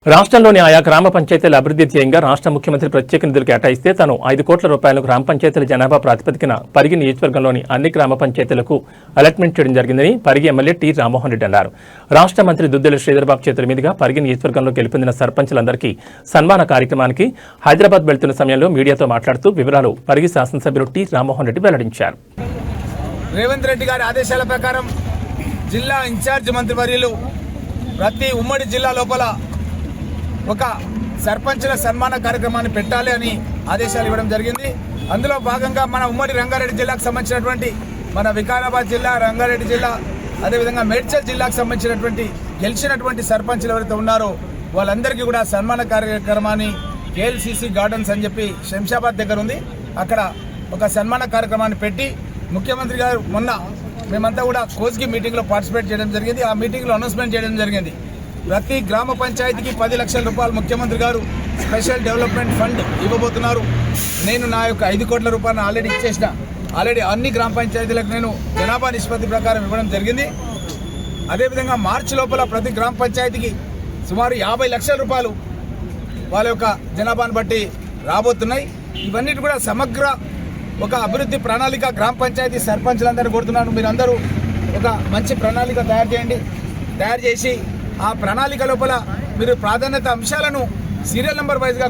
రాష్ట్రంలోని ఆయా గ్రామ పంచాయతీల అభివృద్ధి ధ్యేయంగా రాష్ట్ర ముఖ్యమంత్రి ప్రత్యేక నిధులు కేటాయిస్తే తాను 5 కోట్ల రూపాయలకు గ్రామ పంచాయతీల జనాభా ప్రాతిపదికన పరిగి నియోజకవర్గంలోని అన్ని గ్రామ పంచాయతీలకు అలాట్మెంట్ చేయడం జరిగిందని పరిగి ఎమ్మెల్యే టి రామ్మోహన్ రెడ్డి అన్నారు. రాష్ట్ర మంత్రి దుద్దెల శ్రీధర్బాబు చేతుల మీదుగా పరిగి నియోజకవర్గంలో గెలుపొందిన సర్పంచులందరికీ సన్మాన కార్యక్రమానికి హైదరాబాద్ వెళ్తున్న సమయంలో మీడియాతో మాట్లాడుతూ వివరాలు పరిగి శాసనసభ్యులు టి రామ్మోహన్ రెడ్డి వెల్లడించారు. రేవంత్ రెడ్డి గారి ఆదేశాల ప్రకారం జిల్లా ఇన్ఛార్జ్ మంత్రివర్యులు ప్రతి ఉమ్మడి జిల్లా లోపల ఒక సర్పంచుల సన్మాన కార్యక్రమాన్ని పెట్టాలి అని ఆదేశాలు ఇవ్వడం జరిగింది. అందులో భాగంగా మన ఉమ్మడి రంగారెడ్డి జిల్లాకు సంబంధించినటువంటి మన వికారాబాద్ జిల్లా, రంగారెడ్డి జిల్లా, అదేవిధంగా మేడ్చల్ జిల్లాకు సంబంధించినటువంటి గెలిచినటువంటి సర్పంచులు ఎవరైతే ఉన్నారో వాళ్ళందరికీ కూడా సన్మాన కార్యక్రమాన్ని కేఎల్సిసి గార్డెన్స్ అని చెప్పి శంషాబాద్ దగ్గర ఉంది, అక్కడ ఒక సన్మాన కార్యక్రమాన్ని పెట్టి ముఖ్యమంత్రి గారు మొన్న మేమంతా కూడా కోజ్కి మీటింగ్లో పార్టిసిపేట్ చేయడం జరిగింది. ఆ మీటింగ్లో అనౌన్స్మెంట్ చేయడం జరిగింది. ప్రతి గ్రామ పంచాయతీకి 10 లక్షల రూపాయలు ముఖ్యమంత్రి గారు స్పెషల్ డెవలప్మెంట్ ఫండ్ ఇవ్వబోతున్నారు. నేను నా యొక్క 5 కోట్ల రూపాయలను ఆల్రెడీ ఇచ్చేసిన. ఆల్రెడీ అన్ని గ్రామ పంచాయతీలకు నేను జనాభా నిష్పత్తి ప్రకారం ఇవ్వడం జరిగింది. అదేవిధంగా మార్చి లోపల ప్రతి గ్రామ పంచాయతీకి సుమారు 50 లక్షల రూపాయలు వాళ్ళ యొక్క జనాభాను బట్టి రాబోతున్నాయి. ఇవన్నీ కూడా సమగ్ర ఒక అభివృద్ధి ప్రణాళిక గ్రామ పంచాయతీ సర్పంచులందరూ కోరుతున్నాను. మీరందరూ ఒక మంచి ప్రణాళిక తయారు చేయండి. తయారు చేసి ఆ ప్రణాళిక లోపల మీరు ప్రాధాన్యత అంశాలను సీరియల్ నెంబర్ వైజ్గా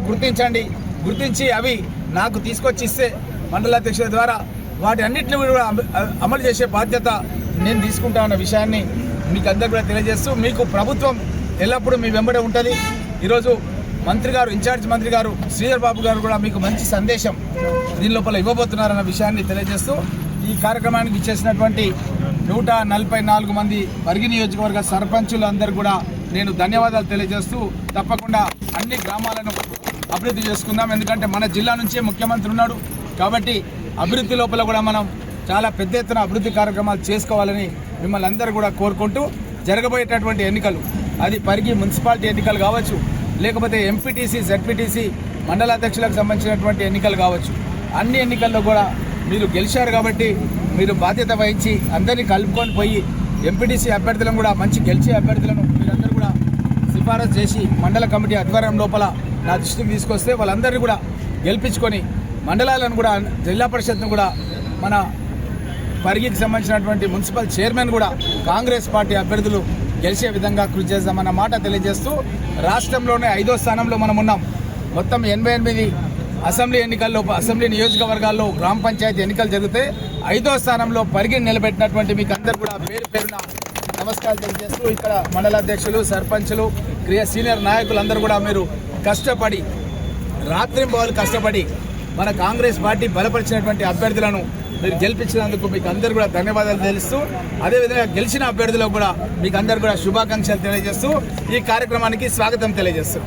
గుర్తించి అవి నాకు తీసుకొచ్చి ఇస్తే మండలాధ్యక్షుల ద్వారా వాటి అన్నింటినీ కూడా అమలు చేసే బాధ్యత నేను తీసుకుంటా అన్న విషయాన్ని మీకు అందరికీ కూడా తెలియజేస్తూ, మీకు ప్రభుత్వం ఎల్లప్పుడూ మీ వెంబడే ఉంటుంది. ఈరోజు మంత్రి గారు, ఇన్ఛార్జ్ మంత్రి గారు శ్రీధర్ బాబు గారు కూడా మీకు మంచి సందేశం దీని లోపల ఇవ్వబోతున్నారన్న విషయాన్ని తెలియజేస్తూ, ఈ కార్యక్రమానికి ఇచ్చేసినటువంటి 144 మంది పరిగి నియోజకవర్గ సర్పంచులు అందరూ కూడా నేను ధన్యవాదాలు తెలియజేస్తూ, తప్పకుండా అన్ని గ్రామాలను అభివృద్ధి చేసుకుందాం. ఎందుకంటే మన జిల్లా నుంచే ముఖ్యమంత్రి ఉన్నాడు కాబట్టి అభివృద్ధి లోపల కూడా మనం చాలా పెద్ద ఎత్తున అభివృద్ధి కార్యక్రమాలు చేసుకోవాలని మిమ్మల్ని అందరూ కూడా కోరుకుంటూ, జరగబోయేటటువంటి ఎన్నికలు అది పరిగి మున్సిపాలిటీ ఎన్నికలు కావచ్చు, లేకపోతే ఎంపీటీసీ, జెడ్పీటీసీ మండలాధ్యక్షులకు సంబంధించినటువంటి ఎన్నికలు కావచ్చు, అన్ని ఎన్నికల్లో కూడా మీరు గెలిచారు కాబట్టి మీరు బాధ్యత వహించి అందరినీ కలుపుకొని పోయి ఎంపీటీసీ అభ్యర్థులను కూడా మంచి గెలిచే అభ్యర్థులను మీరందరూ కూడా సిఫారసు చేసి మండల కమిటీ ఆధ్వర్యం లోపల నా దృష్టికి తీసుకొస్తే వాళ్ళందరినీ కూడా గెలిపించుకొని మండలాలను కూడా జిల్లా పరిషత్ను కూడా మన పరిగికి సంబంధించినటువంటి మున్సిపల్ చైర్మన్ కూడా కాంగ్రెస్ పార్టీ అభ్యర్థులు గెలిచే విధంగా కృషి చేద్దామన్న మాట తెలియజేస్తూ, రాష్ట్రంలోనే 5వ స్థానంలో మనం ఉన్నాం. మొత్తం 88 అసెంబ్లీ ఎన్నికల్లో అసెంబ్లీ నియోజకవర్గాల్లో గ్రామ పంచాయతీ ఎన్నికలు జరిగితే 5వ స్థానంలో పరిగిని నిలబెట్టినటువంటి మీకు అందరూ కూడా పేరు పేరున నమస్కారాలు తెలియజేస్తూ, ఇక్కడ మండలాధ్యక్షులు, సర్పంచులు, సీనియర్ నాయకులందరూ కూడా మీరు కష్టపడి రాత్రింబవళ్ళు కష్టపడి మన కాంగ్రెస్ పార్టీ బలపరిచినటువంటి అభ్యర్థులను మీరు గెలిపించినందుకు మీకు అందరూ కూడా ధన్యవాదాలు తెలుస్తూ, అదేవిధంగా గెలిచిన అభ్యర్థులకు కూడా మీకు అందరూ కూడా శుభాకాంక్షలు తెలియజేస్తూ ఈ కార్యక్రమానికి స్వాగతం తెలియజేస్తూ